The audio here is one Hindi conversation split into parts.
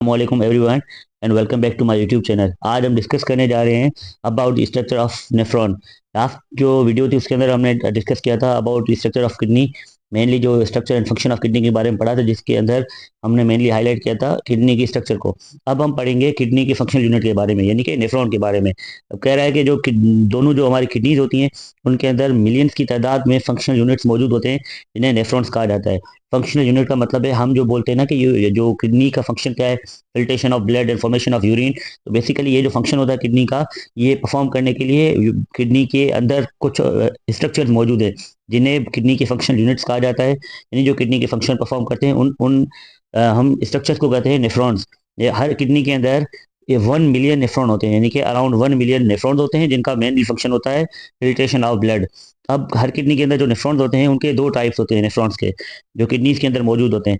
वालेकुम everyone and welcome back to my YouTube channel. आज हम डिस्कस करने जा रहे हैं about structure of nephron. Last जो वीडियो थी उसके अंदर हमने डिस्कस किया था about structure of kidney, mainly जो structure and function of kidney के बारे में पढ़ा था, जिसके अंदर हमने मेनली हाईलाइट किया था किडनी की स्ट्रक्चर को। अब हम पढ़ेंगे किडनी की फंक्शनल यूनिट के बारे में, यानी कि नेफ्रॉन के बारे में। अब कह रहा है कि जो दोनों जो हमारी किडनीज होती हैं उनके अंदर मिलियंस की तादाद में फंक्शनल यूनिट्स मौजूद होते हैं, जिन्हें नेफ्रॉन्स कहा जाता है। फंक्शनल यूनिट का मतलब है, हम जो बोलते हैं ना कि ये जो किडनी का फंक्शन क्या है, filtration of blood and formation of urine. तो बेसिकली ये जो फंक्शन होता है किडनी का, ये परफॉर्म करने के लिए किडनी के अंदर कुछ स्ट्रक्चर्स मौजूद है, जिन्हें किडनी के फंक्शनल यूनिट्स कहा जाता है। यानी जो किडनी के फंक्शन परफॉर्म करते हैं उन उन हम स्ट्रक्चर्स को कहते हैं नेफ्रॉन्स। ये हर किडनी के अंदर ये 1 मिलियन नेफ्रॉन होते हैं, यानी कि अराउंड 1 मिलियन नेफ्रॉन्स होते हैं, जिनका मेन फंक्शन होता है फिल्ट्रेशन ऑफ ब्लड। अब हर किडनी के अंदर जो नेफ्रॉन्स होते हैं उनके दो टाइप्स होते हैं नेफ्रॉन्स के, जो किडनीज के अंदर मौजूद होते हैं।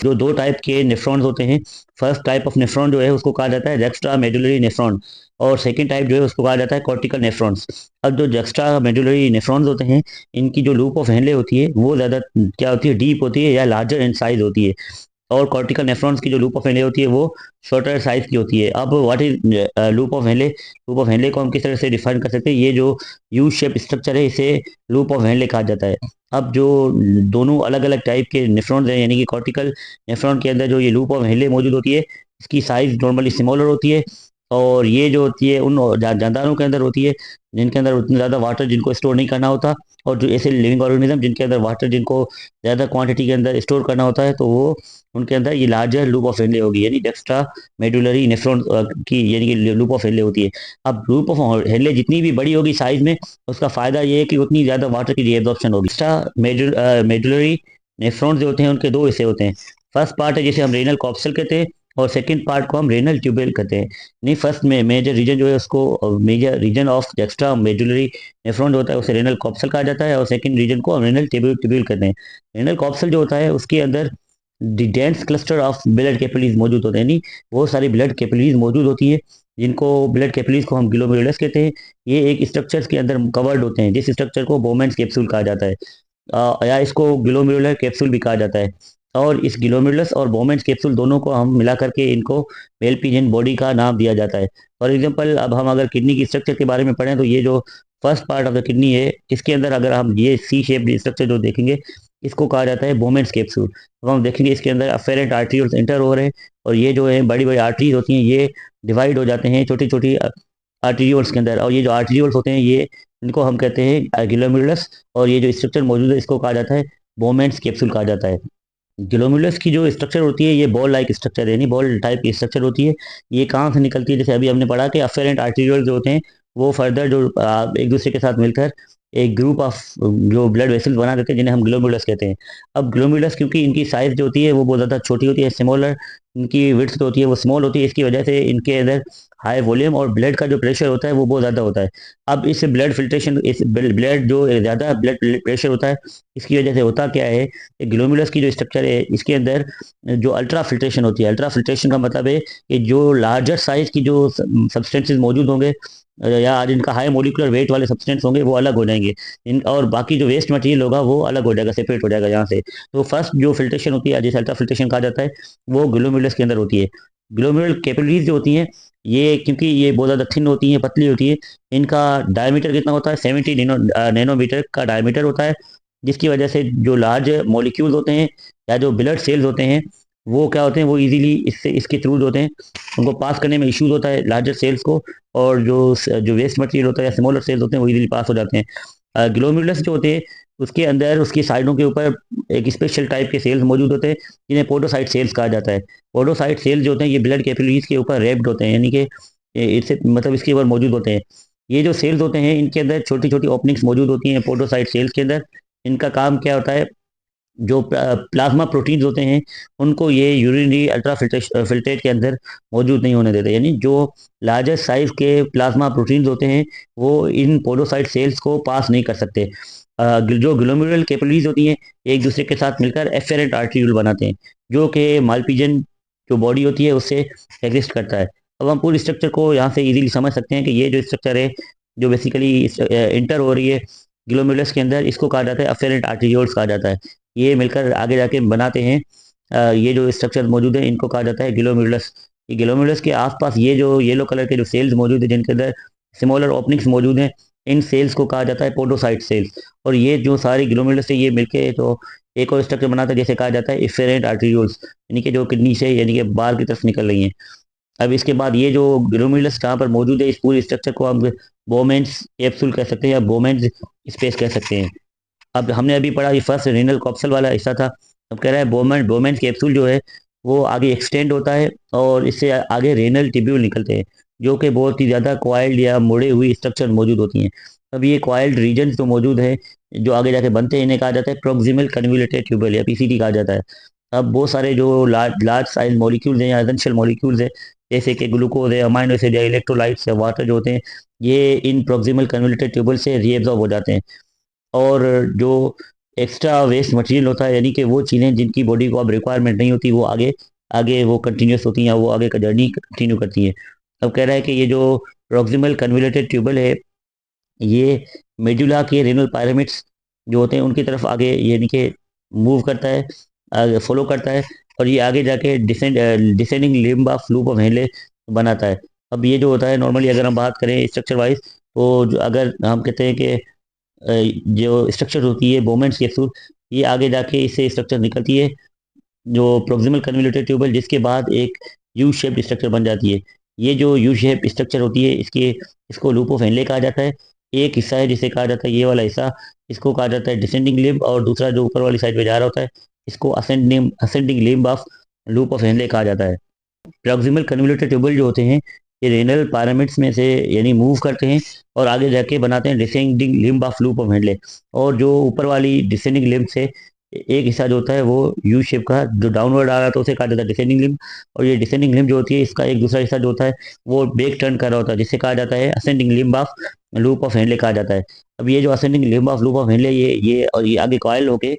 जो दो टाइप के नेफ्रॉन्स होते हैं, फर्स्ट टाइप ऑफ नेफ्रॉन जो है उसको कहा जाता है एक्स्ट्रा मेडुलरी नेफ्रॉन, और सेकंड टाइप जो है उसको कहा जाता है कॉर्टिकल नेफ्रॉन्स। अब जो एक्स्ट्रा मेडुलरी नेफ्रॉन्स होते हैं, इनकी जो लूप ऑफ हेनले होती है वो ज़्यादा क्या होती है, डीप होती है या लार्जर इन साइज होती है। और कॉर्टिकल नेफ्रॉन्स की जो लूप ऑफ हेनले होती है वो शॉर्टर साइज की होती है। अब what is loop of Henle? Loop of Henle को हम किस तरह से डिफाइन कर सकते हैं? ये जो यू शेप स्ट्रक्चर है इसे लूप ऑफ हेनले कहा जाता है। अब जो दोनों अलग अलग टाइप के नेफ्रॉन्स हैं, यानी कि कॉर्टिकल नेफ्रॉन के अंदर जो ये लूप ऑफ हेनले मौजूद होती है, इसकी साइज नॉर्मली स्मॉलर होती है। और ये जो होती है उन जानदारों के अंदर होती है जिनके अंदर उतना ज़्यादा वाटर जिनको स्टोर नहीं करना होता, और जो ऐसे लिविंग ऑर्गेनिज्म जिनके अंदर वाटर जिनको ज़्यादा क्वांटिटी के अंदर स्टोर करना होता है, तो वो उनके अंदर ये लार्जर लूप ऑफ हेनले होगी, यानी एक्स्ट्रा मेडुलरी नेफ्रॉन की यानी कि लूप ऑफ हेनले होती है। अब लूप ऑफ हेनले जितनी भी बड़ी होगी साइज में, उसका फायदा ये है कि उतनी ज़्यादा वाटर की रीएब्जॉर्प्शन होगी। एक्स्ट्रा मेडुलरी नेफ्रॉन्स जो होते हैं उनके दो हिस्से होते हैं। फर्स्ट पार्ट है जिसे हम रेनल कॉप्सल कहते हैं, और सेकंड पार्ट को हम रेनल ट्यूबेल कहते हैं। नहीं, फर्स्ट में मेजर रीजन जो है उसको major region of extra medullary nephron जो होता है उसे रेनल कॉप्सल कहा जाता है, और सेकंड रीजन को हम रेनल ट्यूबेल कहते हैं। रेनल कॉप्सल जो होता है उसके अंदर dense cluster of blood capillaries मौजूद होते हैं, यानी बहुत सारी ब्लड कैपिलरीज मौजूद होती है, जिनको ब्लड कैपिलरीज को हम ग्लोमेरुलस कहते हैं। ये एक स्ट्रक्चर्स के अंदर कवर्ड होते हैं, जिस स्ट्रक्चर को बोमेंस कैप्सूल कहा जाता है, या इसको ग्लोमेरुलर कैप्सूल भी कहा जाता है। और इस ग्लोमेरुलस और बोमेंस कैप्सूल दोनों को हम मिला करके इनको मेल पिजन बॉडी का नाम दिया जाता है। फॉर एग्जांपल, अब हम अगर किडनी की स्ट्रक्चर के बारे में पढ़ें तो ये जो first part of the kidney है, इसके अंदर अगर हम ये सी शेप स्ट्रक्चर जो देखेंगे, इसको कहा जाता है बोमेंस कैप्सूल। अब हम देखेंगे इसके अंदर अफेरेंट आर्टरीज इंटर हो रहे हैं, और ये जो है बड़ी बड़ी आर्टरीज होती हैं, ये डिवाइड हो जाते हैं छोटी छोटी आर्टरीज के अंदर। और ये जो आर्टरीज होते हैं ये इनको हम कहते हैं ग्लोमेरुलस, और ये जो स्ट्रक्चर मौजूद है इसको कहा जाता है बोमेंस कैप्सूल कहा जाता है। ग्लोमेरुलस की जो स्ट्रक्चर होती है ये बॉल लाइक स्ट्रक्चर है, यानी बॉल टाइप की स्ट्रक्चर होती है। ये कहाँ से निकलती है? जैसे अभी हमने पढ़ा कि अफेरेंट आर्टरीज जो होते हैं वो फर्दर जो एक दूसरे के साथ मिलकर एक ग्रुप ऑफ जो ब्लड वेसल्स बना देते हैं, जिन्हें हम ग्लोमेरुलस कहते हैं। अब ग्लोमेरुलस क्योंकि इनकी साइज जो होती है वो बहुत ज़्यादा छोटी होती है, स्मॉलर, इनकी विड्थ जो होती है वो स्मॉल होती है, इसकी वजह से इनके अंदर हाई वॉल्यूम और ब्लड का जो प्रेशर होता है वो बहुत ज़्यादा होता है। अब इस ब्लड फिल्ट्रेशन, इस ब्लड जो ज़्यादा ब्लड प्रेशर होता है, इसकी वजह से होता क्या है, ग्लोमेरुलस की जो स्ट्रक्चर है इसके अंदर जो अल्ट्रा फिल्ट्रेशन होती है, अल्ट्रा फिल्ट्रेशन का मतलब है कि जो लार्जर साइज की जो सब्सटेंसेस मौजूद होंगे, या जिनका हाई मोलिकुलर वेट वाले सब्सटेंस होंगे वो अलग हो जाएंगे, और बाकी जो वेस्ट मटेरियल होगा वो अलग हो जाएगा, सेपरेट हो जाएगा यहाँ से। तो फर्स्ट जो फिल्ट्रेशन होती है, जिसे अल्ट्रा फिल्ट्रेशन कहा जाता है, वो ग्लोमेरुलस के अंदर होती है। ग्लोमेरुलर कैपिलरीज जो होती हैं, ये क्योंकि ये बहुत ज़्यादा थिन होती हैं, पतली होती है, इनका डायमीटर कितना होता है? 70 नैनोमीटर का डायमीटर होता है, जिसकी वजह से जो लार्ज मॉलिक्यूल्स होते हैं या जो ब्लड सेल्स होते हैं वो क्या होते हैं, वो इजीली इससे इसके थ्रू होते हैं, उनको पास करने में इश्यूज होता है लार्जर सेल्स को, और जो वेस्ट मटेरियल होता है या स्मॉलर सेल्स होते हैं वो इजीली पास हो जाते हैं। ग्लोमेरुलस जो होते हैं उसके अंदर उसकी साइडों के ऊपर एक स्पेशल टाइप के सेल्स मौजूद होते हैं, जिन्हें पोडोसाइट सेल्स कहा जाता है। पोडोसाइट सेल्स जो होते हैं ये ब्लड कैपिलरीज के ऊपर रेप्ड होते हैं, यानी कि इससे मतलब इसके ऊपर मौजूद होते हैं। ये जो सेल्स होते हैं इनके अंदर छोटी छोटी ओपनिंग्स मौजूद होती हैं पोडोसाइट सेल्स के अंदर। इनका काम क्या होता है, जो प्लाज्मा प्रोटीन्स होते हैं उनको ये यूरिनरी अल्ट्रा फिल्ट्रेट के अंदर मौजूद नहीं होने देते, यानी जो लार्जर साइज के प्लाज्मा प्रोटीन्स होते हैं वो इन पोडोसाइट सेल्स को पास नहीं कर सकते। जो ग्लोमेरुलर कैपिलरीज होती हैं एक दूसरे के साथ मिलकर एफेरेंट आर्टरीज बनाते हैं, जो कि मालपिजन जो बॉडी होती है उससे एग्जिस्ट करता है। अब हम पूरी स्ट्रक्चर को यहाँ से इजीली समझ सकते हैं कि ये जो स्ट्रक्चर है जो बेसिकली इंटर हो रही है ग्लोमेरुलस के अंदर, इसको कहा जाता है अफेरेंट आर्टरीज कहा जाता है। ये मिलकर आगे जाके बनाते हैं ये जो स्ट्रक्चर मौजूद है इनको कहा जाता है ग्लोमेरुलस। ये ग्लोमेरुलस के आसपास ये जो येलो कलर के जो सेल्स मौजूद है जिनके अंदर स्मॉलर ओपनिंग्स मौजूद हैं, इन सेल्स को कहा जाता है पोडोसाइट सेल्स। और ये जो सारी ग्लोमेरुलस है ये मिलके तो एक और स्ट्रक्चर बनाता है जिसे कहा जाता है इफेरेंट आर्टीरियोल्स, यानी कि जो किडनी से यानी कि बाहर की तरफ निकल रही हैं। अब इसके बाद ये जो ग्लोमेरुलस कहाँ पर मौजूद है, इस पूरे स्ट्रक्चर को हम बोमेंस कैप्सूल कह सकते हैं या बोमेंस स्पेस कह सकते हैं। अब हमने अभी पढ़ा ये फर्स्ट रेनल कॉप्सल वाला हिस्सा था। अब कह रहा है बोमेंस कैप्सूल जो है वो आगे एक्सटेंड होता है और इससे आगे रेनल टिब्यूल निकलते हैं, जो कि बहुत ही ज़्यादा क्वाइल्ड या मुड़े हुई स्ट्रक्चर मौजूद होती हैं। अब ये क्वाइल्ड रीजन जो मौजूद है जो आगे जाके बनते हैं इन्हें कहा जाता है प्रोक्सिमल कन्वोल्यूटेड ट्यूबल या पीसीटी कहा जाता है। अब बहुत सारे जो लार्ज लार्ज साइज मॉलिक्यूल्स हैं या एसेंशियल मॉलिक्यूल्स हैं, जैसे कि ग्लूकोज है, अमाइनो एसिड या इलेक्ट्रोलाइट्स या वाटर जो होते हैं, ये इन प्रोक्सिमल कन्वोल्यूटेड ट्यूबल से रीएब्जॉर्ब हो जाते हैं। और जो एक्स्ट्रा वेस्ट मटेरियल होता है, यानी कि वो चीज़ें जिनकी बॉडी को अब रिक्वायरमेंट नहीं होती, वो आगे आगे वो कंटिन्यूस होती हैं या वो आगे का जर्नी कंटिन्यू करती है। अब कह रहा है कि ये जो प्रोक्सिमल कन्वोल्यूटेड ट्यूबल है ये मेडुला के रेनल पायरामिड्स जो होते हैं उनकी तरफ आगे यानी कि मूव करता है, आगे फॉलो करता है, और ये आगे जाके descending limb of loop of Henle बनाता है। अब ये जो होता है नॉर्मली अगर हम बात करें स्ट्रक्चर वाइज, तो अगर हम कहते हैं कि जो स्ट्रक्चर होती है बोमेंट्स कैप्सूल, ये आगे जाके इससे स्ट्रक्चर निकलती है जो प्रोक्सिमल कन्वोल्यूटेड ट्यूबल, जिसके बाद एक यू शेप्ड स्ट्रक्चर बन जाती है। ये जो यू शेप स्ट्रक्चर होती है इसके इसको लूप ऑफ हेनले कहा जाता है। एक हिस्सा है जिसे कहा जाता है ये वाला हिस्सा, इसको कहा जाता है डिसेंडिंग लिम्ब, और दूसरा जो ऊपर वाली साइड पे जा रहा होता है इसको ascending limb of loop of Henle कहा जाता है। प्रॉक्सिमल कन्वोल्यूटेड ट्यूबल जो होते हैं ये रेनल पैरामिड्स में से यानी मूव करते हैं और आगे जाके बनाते हैं descending limb of loop of Henle. और जो ऊपर वाली डिसेंडिंग लिम्ब से एक हिस्सा जो होता है वो यू शेप का जो डाउनवर्ड आ रहा था उसे कहा जाता है डिसेंडिंग लिम्ब, और ये डिसेंडिंग लिम्ब जो होती है इसका एक दूसरा हिस्सा जो होता है वो बैक टर्न कर रहा होता है जिसे कहा जाता है ascending limb of loop of Henle कहा जाता है। अब ये जो ascending limb of loop of Henle ये और ये आगे कॉइल होके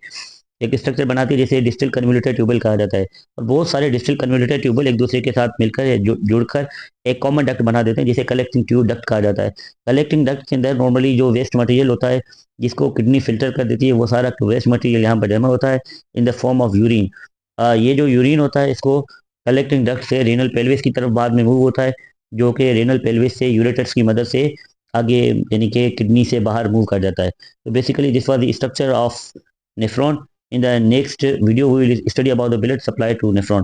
एक स्ट्रक्चर बनाती है जिसे डिस्टल कन्वोल्यूटेड ट्यूबल कहा जाता है। और बहुत सारे डिस्टल कन्वोल्यूटेड ट्यूबल एक दूसरे के साथ मिलकर या जुड़कर एक कॉमन डक्ट बना देते हैं जिसे कलेक्टिंग ट्यूब डक्ट कहा जाता है। कलेक्टिंग डक्ट के अंदर नॉर्मली जो वेस्ट मटेरियल होता है जिसको किडनी फिल्टर कर देती है वो सारा वेस्ट मटेरियल यहाँ पर जमा होता है in the form of urine. ये जो यूरिन होता है इसको कलेक्टिंग डक्ट से रेनल पेल्विस की तरफ बाद में मूव होता है, जो कि रेनल पेल्विस से यूरेटर्स की मदद से आगे यानी कि किडनी से बाहर मूव कर जाता है। तो basically this was the structure of nephron. In the next video, we will study about the blood supply to nephron.